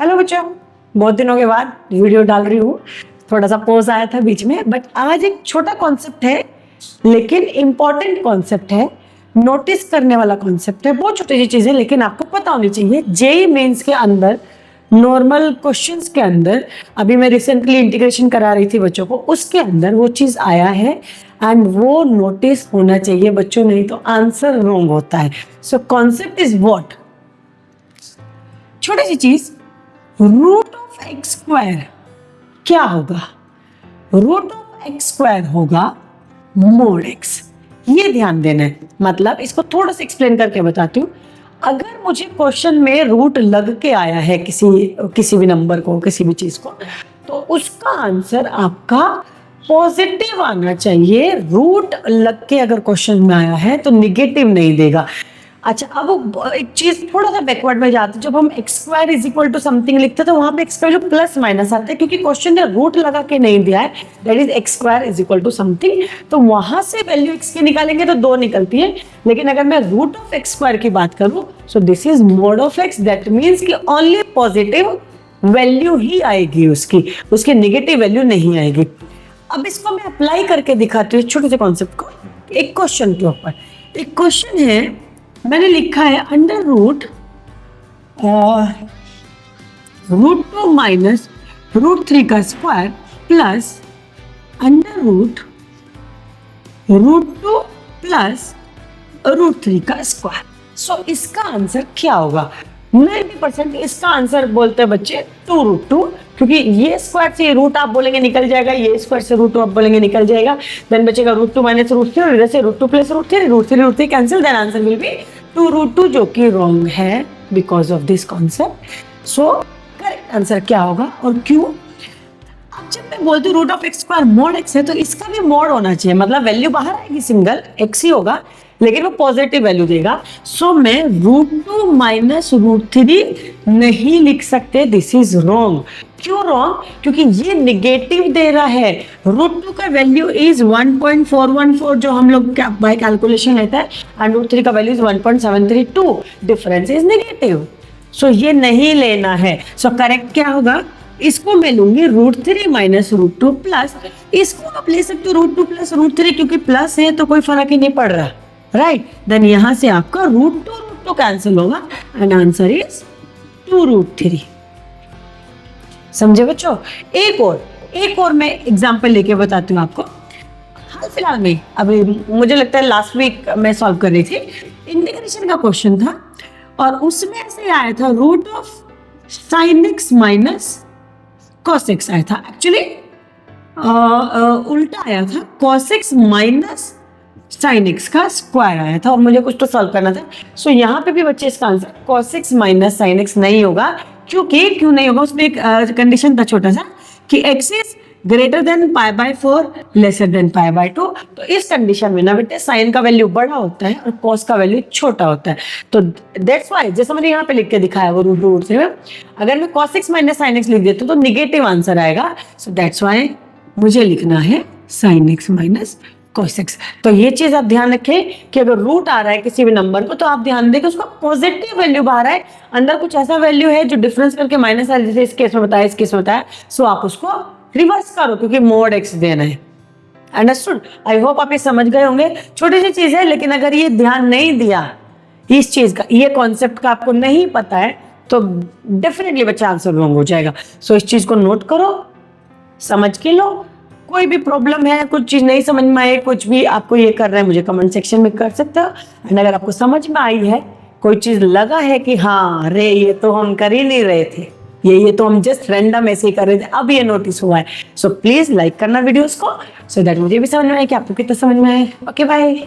Hello बच्चों, बहुत दिनों के बाद वीडियो डाल रही हूँ। थोड़ा सा पोज आया था बीच में, बट आज एक छोटा कॉन्सेप्ट है लेकिन इम्पॉर्टेंट कॉन्सेप्ट है, नोटिस करने वाला कॉन्सेप्ट है। बहुत छोटी सी चीज़ है लेकिन आपको पता होनी चाहिए। जेईई मेंस के अंदर नॉर्मल क्वेश्चंस के अंदर, अभी मैं रिसेंटली इंटीग्रेशन करा रही थी बच्चों को, उसके अंदर वो चीज़ आया है एंड वो नोटिस होना चाहिए बच्चों, नहीं तो आंसर रॉन्ग होता है। सो कॉन्सेप्ट इज व्हाट, छोटी सी चीज, रूट ऑफ एक्स स्क्वायर क्या होगा? रूट ऑफ एक्स स्क्वायर होगा मोड एक्स। ये ध्यान देना है। मतलब इसको थोड़ा सा एक्सप्लेन करके बताती हूँ। अगर मुझे क्वेश्चन में रूट लग के आया है किसी भी नंबर को, किसी भी चीज को, तो उसका आंसर आपका पॉजिटिव आना चाहिए। रूट लग के अगर क्वेश्चन में आया है तो निगेटिव नहीं देगा। अच्छा, अब एक चीज थोड़ा सा बैकवर्ड में जाते, जब हम x square is equal to something लिखते हैं तो वहां पे एक्स स्क्वायर जो प्लस माइनस आता है, क्योंकि क्वेश्चन ने रूट लगा के नहीं दिया है, that is x square is equal to something, तो वहां से वैल्यू एक्स की निकालेंगे तो 2 निकलती है। लेकिन अगर मैं रूट ऑफ एक्स स्क्वायर की बात करूं, so this is mode of x, that means कि ओनली पॉजिटिव वैल्यू ही आएगी, उसकी नेगेटिव वैल्यू नहीं आएगी। अब इसको मैं अप्लाई करके दिखाती हूँ छोटे से कॉन्सेप्ट को एक क्वेश्चन के ऊपर। एक क्वेश्चन है, मैंने लिखा है अंडर रूट 2 माइनस √3 का square plus under root 2 plus √3 का स्क्वायर। सो इसका आंसर क्या होगा? 90% इसका आंसर बोलते हैं बच्चे 2√2, क्योंकि ये स्क्वायर से रूट आप बोलेंगे निकल जाएगा, ये स्क्वायर से रूट आप बोलेंगे निकल जाएगा, देन बचेगा √2 माइनस √3 और इधर से √2 plus √3 cancel, then answer will be 2√2, जो कि रॉन्ग है because of this concept. So correct answer क्या होगा और क्यों? अब जब मैं बोलती हूँ root of x square mod x है, तो इसका भी मोड होना चाहिए, मतलब वैल्यू बाहर आएगी, सिंगल एक्स ही होगा लेकिन वो पॉजिटिव वैल्यू देगा। सो मैं √2 माइनस √3 नहीं लिख सकते, दिस इज रॉन्ग। क्यों रॉन्ग? क्योंकि ये निगेटिव दे रहा है। √2 का वैल्यू इज 1.414 जो हम लोग बाय कैलकुलेशन लेता है, एंड √3 का value is 1.732, difference is negative. So ये नहीं लेना है। सो करेक्ट क्या होगा? इसको मैं लूंगी √3 माइनस √2 प्लस, इसको आप ले सकते हो √2 प्लस √3, क्योंकि प्लस है तो कोई फर्क ही नहीं पड़ रहा, राइट? देन यहां से आपका √2 कैंसिल होगा एंड आंसर इज 2√3। समझे बच्चों? एक और मैं एग्जांपल लेके बताती हूँ आपको। हाल फिलहाल में, अभी मुझे लगता है लास्ट वीक मैं सॉल्व कर रही थी, इंटीग्रेशन का क्वेश्चन था और उसमें ऐसे आया था root of sin x minus cos x आया था। एक्चुअली उल्टा आया था, cos x minus sin x का स्क्वायर आया था और मुझे कुछ तो सॉल्व करना था। सो यहाँ पे भी बच्चे इसका answer cos x minus sin x नहीं होगा। क्यों नहीं होगा? उसमें एक कंडीशन था छोटा सा कि x is greater than π/4 lesser than π/2। तो इस कंडीशन में ना बेटे साइन का वैल्यू बड़ा होता है और कॉस का वैल्यू छोटा होता है। तो दैट्स वाई, जैसे मैंने यहाँ पे लिख के दिखाया वो √2 में, अगर मैं cos x minus sin x लिख देती हूँ तो निगेटिव आंसर आएगा। सो दैट्स वाई मुझे लिखना है sin x minus cos x। तो ये चीज आप ध्यान रखें कि अगर रूट आ रहा है किसी भी नंबर को तो आप ध्यान दें कि उसका पॉजिटिव वैल्यू बाहर है, अंदर कुछ ऐसा वैल्यू है जो डिफरेंस करके माइनस है, जैसे इस केस में बताया, इस केस में बताया। सो आप उसको रिवर्स करो क्योंकि मोड एक्स देना है। अंडरस्टूड? आई होप आप ये समझ गए होंगे। छोटी सी चीज है लेकिन अगर ये ध्यान नहीं दिया, इस चीज का, ये कॉन्सेप्ट का आपको नहीं पता है, तो डेफिनेटली बच्चा आंसर रॉन्ग हो जाएगा। सो इस चीज को नोट करो, समझ के लो। कोई भी प्रॉब्लम है, कुछ चीज नहीं समझ में आए, कुछ भी आपको ये कर रहे हैं, मुझे कमेंट सेक्शन में कर सकते हो। एंड अगर आपको समझ में आई है, कोई चीज लगा है कि हाँ रे ये तो हम कर ही नहीं रहे थे, ये तो हम जस्ट रैंडम ऐसे ही कर रहे थे, अब ये नोटिस हुआ है, सो प्लीज लाइक करना वीडियोस को, सो दैट मुझे भी समझ में आए कि आपको कितना समझ में आए। Okay bye.